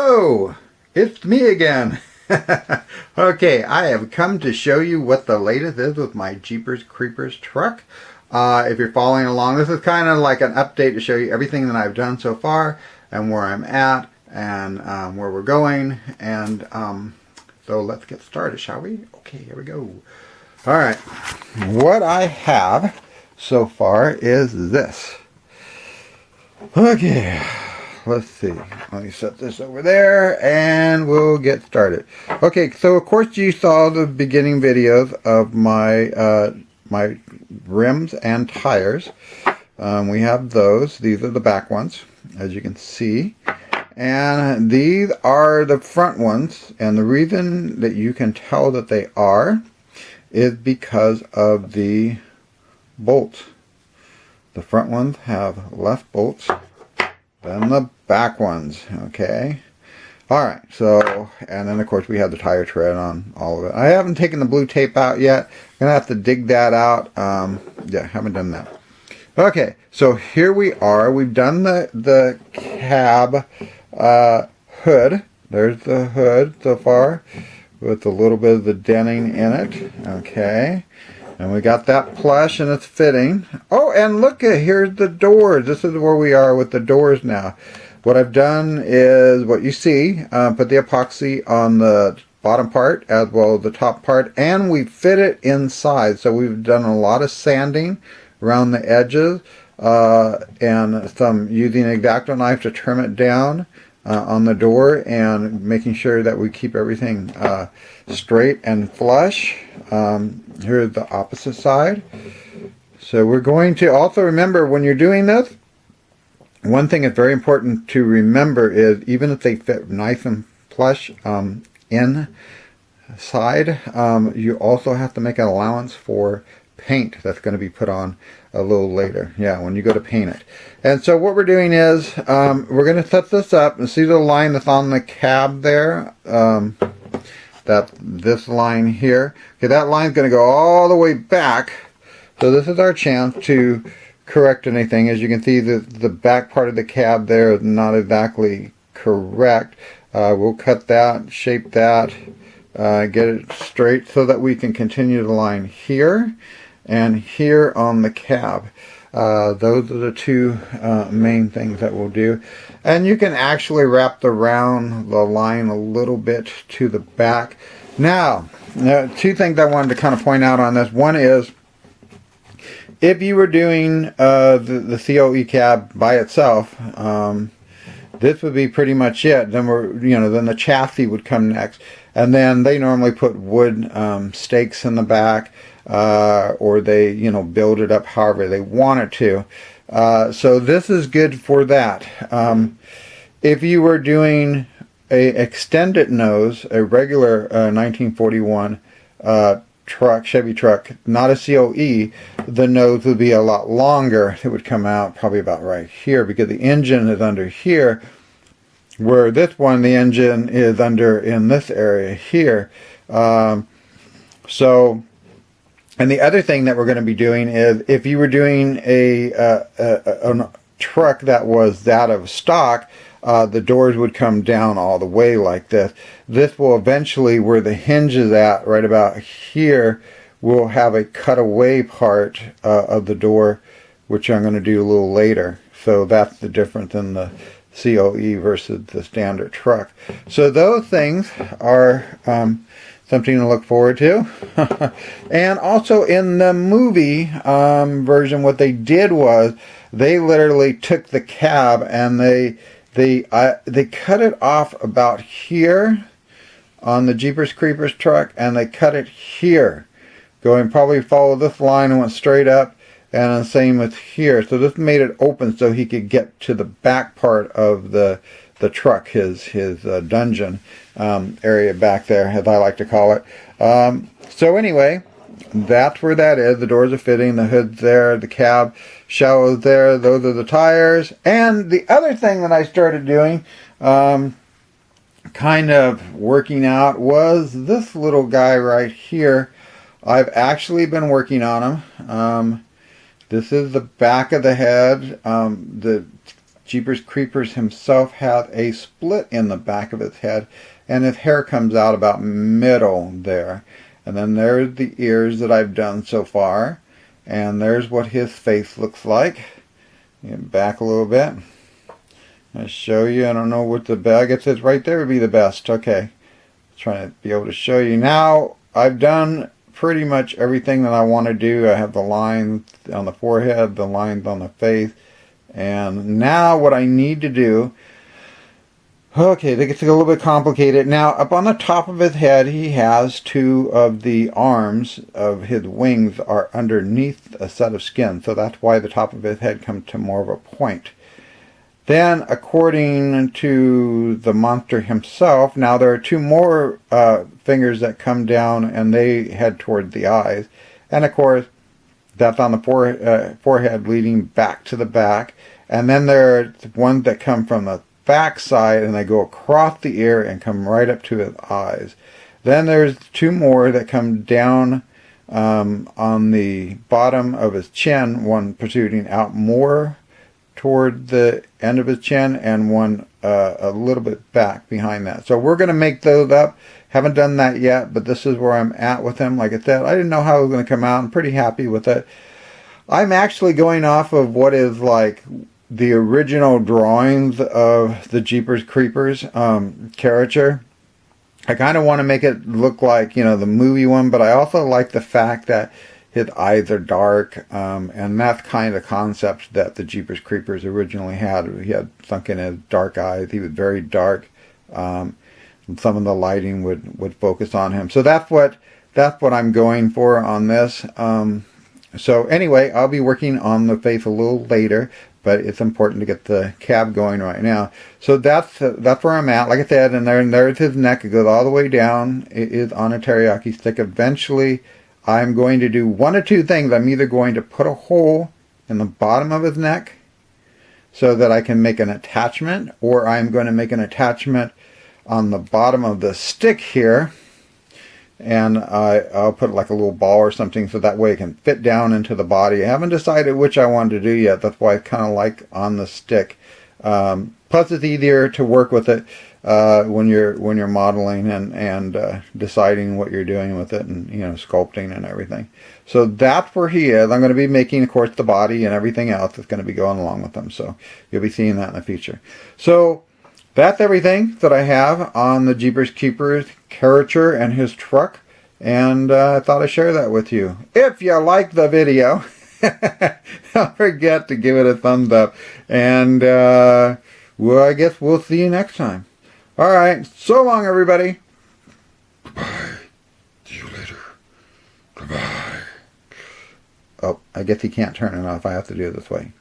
Oh, it's me again. Okay, I have come to show you what the latest is with my Jeepers Creepers truck. If you're following along, this is kind of like an update to show you everything that I've done so far and where I'm at and where we're going. And so let's get started, shall we? Okay, here we go. All right, what I have so far is this. Okay. Let's see. Let me set this over there and we'll get started. Okay, so of course you saw the beginning videos of my my rims and tires. We have those. These are the back ones, as you can see. And these are the front ones. And the reason that you can tell that they are is because of the bolts. The front ones have less bolts than the back ones. Okay, all right, so, and then of course we have the tire tread on all of it. I haven't taken the blue tape out yet. I'm gonna have to dig that out. Yeah, haven't done that. Okay, so here we are. We've done the cab hood. There's the hood so far with a little bit of the denting in it. Okay, and we got that plush and it's fitting. Oh, and look at, here's the doors. This is where we are with the doors now. What I've done is what you see, put the epoxy on the bottom part as well as the top part, and we fit it inside. So we've done a lot of sanding around the edges and some using an X-Acto knife to trim it down on the door and making sure that we keep everything straight and flush. Here's the opposite side. So we're going to also remember when you're doing this, one thing that's very important to remember is even if they fit nice and flush inside, you also have to make an allowance for paint that's going to be put on a little later. Yeah, when you go to paint it. And so what we're doing is we're going to set this up and see the line that's on the cab there. This line here. Okay, that line's going to go all the way back. So this is our chance to correct anything. As you can see, the back part of the cab there is not exactly correct. We'll cut that, shape that, get it straight so that we can continue the line here and here on the cab. Those are the two main things that we'll do. And you can actually wrap around the line a little bit to the back. Now, two things I wanted to kind of point out on this. One is, if you were doing the COE cab by itself, this would be pretty much it. Then then the chassis would come next, and then they normally put wood stakes in the back, or they build it up however they want it to. So this is good for that. If you were doing a extended nose, a regular 1941 truck, Chevy truck, not a COE, the nose would be a lot longer. It would come out probably about right here because the engine is under here, where this one, the engine is under in this area here. And the other thing that we're going to be doing is, if you were doing a truck that was that of stock, the doors would come down all the way like this. This will eventually, where the hinge is at, right about here, we'll have a cutaway part of the door, which I'm going to do a little later. So that's the difference in the COE versus the standard truck. So those things are something to look forward to. And also in the movie version, what they did was they literally took the cab and they cut it off about here on the Jeepers Creepers truck, and they cut it here, going probably follow this line and went straight up, and the same with here. So this made it open so he could get to the back part of the truck, his dungeon area back there, as I like to call it. So anyway, that's where that is. The doors are fitting, the hood's there, the cab shell is there, those are the tires. And the other thing that I started doing, kind of working out, was this little guy right here. I've actually been working on him. This is the back of the head. The Jeepers Creepers himself had a split in the back of his head, and his hair comes out about middle there. And then there's the ears that I've done so far, and there's what his face looks like. Get back a little bit. I'll show you. I don't know what the bag, it says right there would be the best. Okay. Trying to be able to show you. Now, I've done pretty much everything that I want to do. I have the lines on the forehead, the lines on the face, and now what I need to do, okay, that gets a little bit complicated. Now, up on the top of his head, he has two of the arms of his wings are underneath a set of skin, so that's why the top of his head comes to more of a point. Then, according to the monster himself, now there are two more fingers that come down and they head toward the eyes. And of course, that's on the forehead leading back to the back. And then there are ones that come from the back side and they go across the ear and come right up to his eyes. Then there's two more that come down on the bottom of his chin, one protruding out more toward the end of his chin and one a little bit back behind that. So we're going to make those up. Haven't done that yet, but this is where I'm at with him. Like I said, I didn't know how it was going to come out. I'm pretty happy with it. I'm actually going off of what is like the original drawings of the Jeepers Creepers caricature. I kind of want to make it look like, you know, the movie one, but I also like the fact that his eyes are dark, and that's kind of the concept that the Jeepers Creepers originally had. He had sunken in his dark eyes. He was very dark, and some of the lighting would focus on him. So that's what I'm going for on this. So anyway, I'll be working on the face a little later, but it's important to get the cab going right now. So that's where I'm at. Like I said, and there's his neck. It goes all the way down. It is on a teriyaki stick. Eventually, I'm going to do one of two things. I'm either going to put a hole in the bottom of his neck so that I can make an attachment, or I'm going to make an attachment on the bottom of the stick here, and I'll put like a little ball or something so that way it can fit down into the body. I haven't decided which I want to do yet. That's why I kind of like on the stick. Plus it's easier to work with it when you're modeling and deciding what you're doing with it, and you know, sculpting and everything. So that's where he is. I'm going to be making, of course, the body and everything else that's going to be going along with them. So you'll be seeing that in the future. So that's everything that I have on the Jeepers Creepers caricature and his truck, and I thought I'd share that with you. If you like the video, don't forget to give it a thumbs up, and well, I guess we'll see you next time. All right, so long, everybody. Bye. See you later. Goodbye. Oh, I guess he can't turn it off. I have to do it this way.